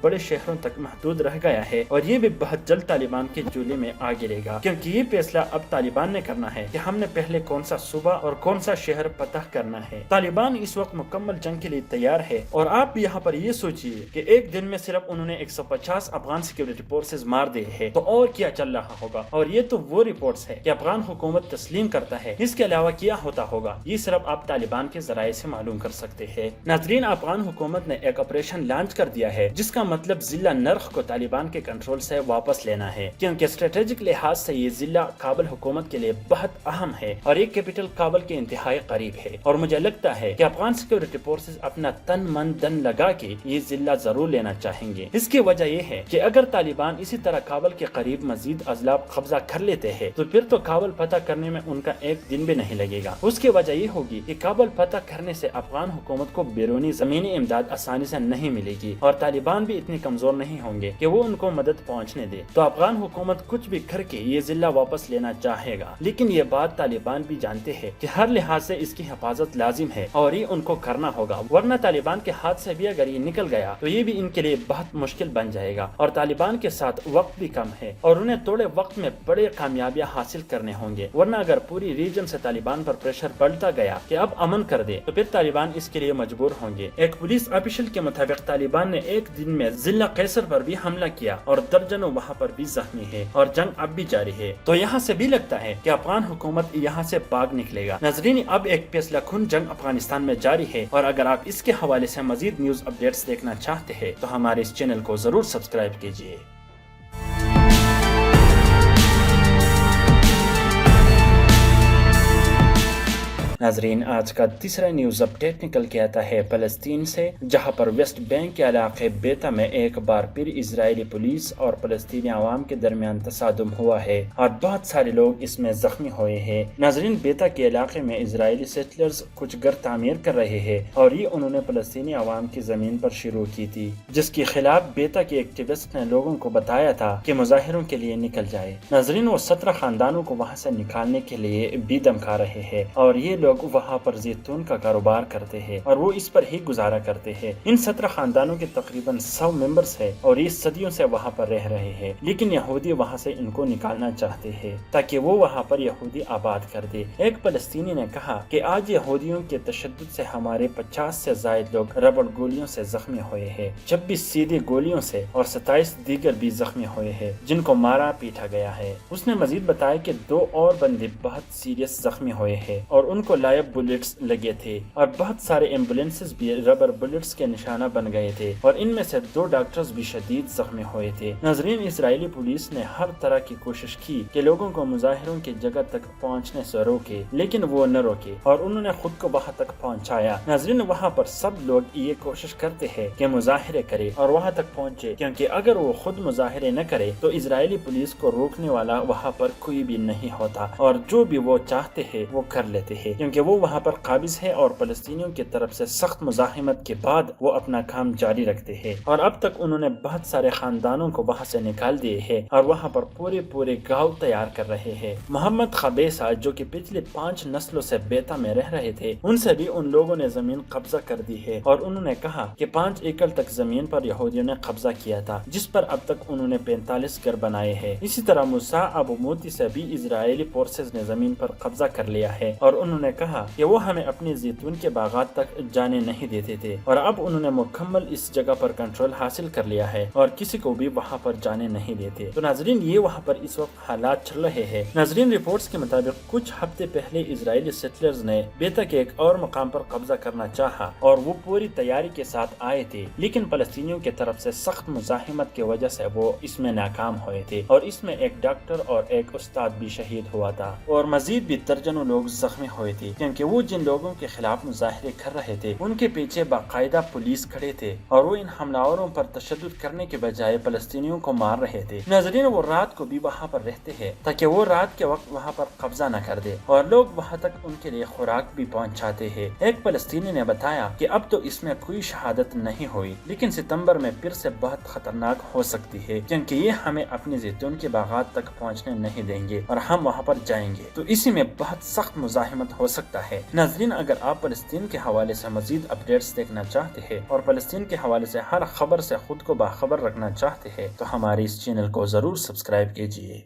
بڑے شہروں تک محدود رہ گیا ہے، اور یہ بھی بہت جلد طالبان کے جولے میں آ گرے گا، کیونکہ یہ فیصلہ اب طالبان نے کرنا ہے کہ ہم نے پہلے کون سا صوبہ اور کون سا شہر فتح کرنا ہے۔ طالبان اس وقت مکمل جنگ کے لیے تیار ہے، اور آپ بھی یہاں پر یہ سوچئے کہ ایک دن میں صرف انہوں نے 150 افغان سیکیورٹی فورسز مار دیے ہیں، تو اور کیا چل رہا ہوگا؟ اور یہ تو وہ رپورٹس ہے کہ افغان حکومت تسلیم کرتا ہے، اس کے علاوہ کیا ہوتا ہوگا یہ صرف آپ طالبان کے ذرائع سے معلوم کر سکتے ہیں۔ ناظرین، افغان حکومت نے ایک آپریشن لانچ کر دیا ہے جس کا مطلب ضلع نرخ کو طالبان کے کنٹرول سے واپس لینا ہے، کیونکہ اسٹریٹجک لحاظ سے یہ ضلع کابل حکومت کے لیے بہت اہم ہے اور یہ کیپٹل کابل کے انتہائی قریب ہے، اور مجھے لگتا ہے کہ افغان سیکیورٹی فورسز اپنا تن من دن لگا کے یہ ضلع ضرور لینا چاہیں گے۔ اس کی وجہ یہ ہے کہ اگر طالبان اسی طرح کابل کے قریب مزید اضلاع قبضہ کر لیتے ہیں تو پھر تو کابل فتح کرنے میں ان کا ایک دن بھی نہیں لگے گا۔ اس کی وجہ یہ ہوگی کہ کابل فتح کرنے سے افغان حکومت کو بیرونی زمینی امداد آسانی سے نہیں ملے گی، اور طالبان بھی اتنی کمزور نہیں ہوں گے کہ وہ ان کو مدد پہنچنے دے، تو افغان حکومت کچھ بھی کر کے یہ ضلع واپس لینا چاہے گا۔ لیکن یہ بات طالبان بھی جانتے ہیں کہ ہر لحاظ سے اس کی حفاظت لازم ہے، اور یہ ان کو کرنا ہوگا، ورنہ طالبان کے ہاتھ سے بھی اگر یہ نکل گیا تو یہ بھی ان کے لیے بہت مشکل بن جائے گا، اور طالبان کے ساتھ وقت بھی کم ہے، اور انہیں تھوڑے وقت میں بڑے کامیابیاں حاصل کرنے ہوں گے، ورنہ اگر پوری ریجن سے طالبان پر پریشر بڑھتا گیا کہ اب امن کر دے تو پھر طالبان اس کے لیے مجبور ہوں گے۔ ایک پولیس آفیشل کے مطابق طالبان نے ایک دن میں ضلع قیصر پر بھی حملہ کیا، اور درجنوں وہاں پر بھی زخمی ہے، اور جنگ اب بھی جاری ہے، تو یہاں سے بھی لگتا ہے کہ افغان حکومت یہاں سے بھاگ نکلے گا۔ ناظرین، اب ایک فیصلہ کن جنگ افغانستان میں جاری ہے، اور اگر آپ اس کے حوالے سے مزید نیوز اپڈیٹس دیکھنا چاہتے ہیں تو ہمارے اس چینل کو ضرور سبسکرائب کیجیے۔ ناظرین، آج کا تیسرا نیوز اپڈیٹ نکل کے آتا ہے فلسطین سے، جہاں پر ویسٹ بینک کے علاقے بیتا میں ایک بار پھر اسرائیلی پولیس اور فلسطینی عوام کے درمیان تصادم ہوا ہے، اور بہت سارے لوگ اس میں زخمی ہوئے ہیں۔ ناظرین، بیتا کے علاقے میں اسرائیلی سیٹلرز کچھ گھر تعمیر کر رہے ہیں، اور یہ انہوں نے فلسطینی عوام کی زمین پر شروع کی تھی، جس کے خلاف بیتا کے ایکٹیوسٹ نے لوگوں کو بتایا تھا کہ مظاہروں کے لیے نکل جائے۔ ناظرین، وہ 17 خاندانوں کو وہاں سے نکالنے کے لیے بھی دمکا رہے ہیں، اور یہ لوگ وہاں پر زیتون کا کاروبار کرتے ہیں اور وہ اس پر ہی گزارا کرتے ہیں۔ ان 17 خاندانوں کے تقریباً 100 ممبرز ہیں، اور یہ صدیوں سے وہاں پر رہ رہے ہیں، لیکن یہودی وہاں سے ان کو نکالنا چاہتے ہیں تاکہ وہ وہاں پر یہودی آباد کر دے۔ ایک فلسطینی نے کہا کہ آج یہودیوں کے تشدد سے ہمارے 50 سے زائد لوگ ربڑ گولیوں سے زخمی ہوئے ہیں، 26 سیدھی گولیوں سے، اور 27 دیگر بھی زخمی ہوئے ہیں جن کو مارا پیٹا گیا ہے۔ اس نے مزید بتایا کہ 2 اور بندے بہت سیریس زخمی ہوئے ہیں، اور ان کو لائیو بلٹس لگے تھے، اور بہت سارے ایمبولینسز بھی ربر بلٹس کے نشانہ بن گئے تھے، اور ان میں سے 2 ڈاکٹرز بھی شدید زخمی ہوئے تھے۔ ناظرین، اسرائیلی پولیس نے ہر طرح کی کوشش کی کہ لوگوں کو مظاہروں کی جگہ تک پہنچنے سے روکے، لیکن وہ نہ روکے، اور انہوں نے خود کو وہاں تک پہنچایا۔ ناظرین، وہاں پر سب لوگ یہ کوشش کرتے ہیں کہ مظاہرے کرے اور وہاں تک پہنچے، کیونکہ اگر وہ خود مظاہرے نہ کرے تو اسرائیلی پولیس کو روکنے والا وہاں پر کوئی بھی نہیں ہوتا، اور جو بھی وہ چاہتے ہیں وہ کر لیتے ہیں، کیونکہ وہ وہاں پر قابض ہے، اور فلسطینیوں کی طرف سے سخت مزاحمت کے بعد وہ اپنا کام جاری رکھتے ہیں، اور اب تک انہوں نے بہت سارے خاندانوں کو وہاں سے نکال دیے ہیں، اور وہاں پر پورے گاؤں تیار کر رہے ہیں۔ محمد خبیصہ، جو کہ پچھلے 5 نسلوں سے بیتا میں رہ رہے تھے، ان سے بھی ان لوگوں نے زمین قبضہ کر دی ہے، اور انہوں نے کہا کہ 5 ایکڑ تک زمین پر یہودیوں نے قبضہ کیا تھا، جس پر اب تک انہوں نے 45 گھر بنائے ہیں۔ اسی طرح موسیٰ ابو موتی سے بھی اسرائیلی فورسز نے زمین پر قبضہ کر لیا ہے، اور انہوں نے کہا کہ وہ ہمیں اپنے زیتون کے باغات تک جانے نہیں دیتے تھے، اور اب انہوں نے مکمل اس جگہ پر کنٹرول حاصل کر لیا ہے، اور کسی کو بھی وہاں پر جانے نہیں دیتے۔ تو ناظرین، یہ وہاں پر اس وقت حالات چل رہے ہیں۔ ناظرین، رپورٹس کے مطابق کچھ ہفتے پہلے اسرائیلی سیٹلرز نے بیتا کے ایک اور مقام پر قبضہ کرنا چاہا، اور وہ پوری تیاری کے ساتھ آئے تھے، لیکن فلسطینیوں کی طرف سے سخت مزاحمت کی وجہ سے وہ اس میں ناکام ہوئے تھے، اور اس میں ایک ڈاکٹر اور ایک استاد بھی شہید ہوا تھا، اور مزید بھی درجنوں لوگ زخمی ہوئے تھے، کیونکہ وہ جن لوگوں کے خلاف مظاہرے کر رہے تھے ان کے پیچھے باقاعدہ پولیس کھڑے تھے، اور وہ ان حملہ پر تشدد کرنے کے بجائے فلسطینیوں کو مار رہے تھے۔ ناظرین، وہ رات کو بھی وہاں پر رہتے ہیں تاکہ وہ رات کے وقت وہاں پر قبضہ نہ کر دے، اور لوگ وہاں تک ان کے لیے خوراک بھی پہنچاتے ہیں۔ ایک فلسطینی نے بتایا کہ اب تو اس میں کوئی شہادت نہیں ہوئی، لیکن ستمبر میں پھر سے بہت خطرناک ہو سکتی ہے، کیونکہ یہ ہمیں اپنے زیتون کے باغات تک پہنچنے نہیں دیں گے، اور ہم وہاں پر جائیں گے، تو اسی میں بہت سخت مزاحمت ہو سکتا ہے۔ ناظرین، اگر آپ فلسطین کے حوالے سے مزید اپڈیٹس دیکھنا چاہتے ہیں اور فلسطین کے حوالے سے ہر خبر سے خود کو باخبر رکھنا چاہتے ہیں تو ہمارے اس چینل کو ضرور سبسکرائب کیجیے۔